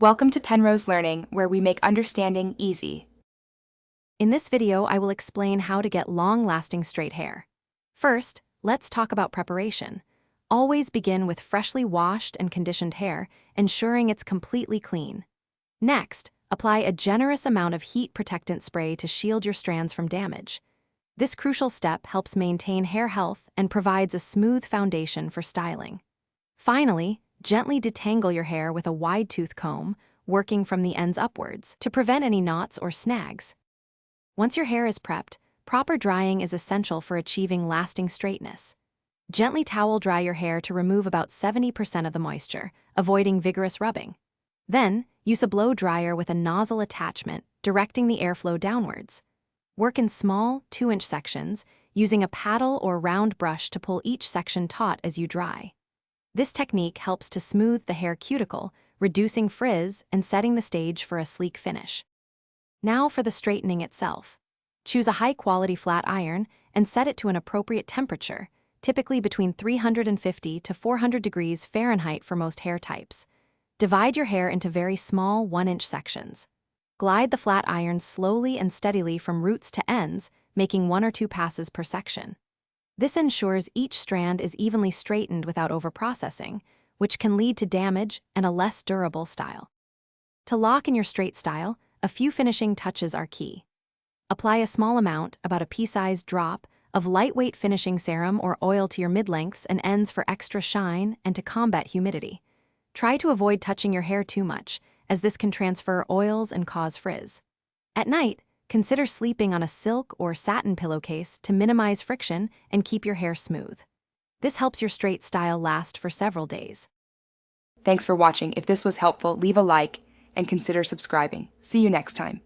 Welcome to Penrose Learning, where we make understanding easy. In this video, I will explain how to get long-lasting straight hair. First, let's talk about preparation. Always begin with freshly washed and conditioned hair, ensuring it's completely clean. Next, apply a generous amount of heat protectant spray to shield your strands from damage. This crucial step helps maintain hair health and provides a smooth foundation for styling. Finally, gently detangle your hair with a wide-tooth comb, working from the ends upwards, to prevent any knots or snags. Once your hair is prepped, proper drying is essential for achieving lasting straightness. Gently towel dry your hair to remove about 70% of the moisture, avoiding vigorous rubbing. Then, use a blow dryer with a nozzle attachment, directing the airflow downwards. Work in small, 2-inch sections, using a paddle or round brush to pull each section taut as you dry. This technique helps to smooth the hair cuticle, reducing frizz and setting the stage for a sleek finish. Now for the straightening itself. Choose a high-quality flat iron and set it to an appropriate temperature, typically between 350 to 400 degrees Fahrenheit for most hair types. Divide your hair into very small 1-inch sections. Glide the flat iron slowly and steadily from roots to ends, making 1 or 2 passes per section. This ensures each strand is evenly straightened without overprocessing, which can lead to damage and a less durable style. To lock in your straight style, a few finishing touches are key. Apply a small amount, about a pea-sized drop, of lightweight finishing serum or oil to your mid-lengths and ends for extra shine and to combat humidity. Try to avoid touching your hair too much, as this can transfer oils and cause frizz. At night, consider sleeping on a silk or satin pillowcase to minimize friction and keep your hair smooth. This helps your straight style last for several days. Thanks for watching. If this was helpful, leave a like and consider subscribing. See you next time.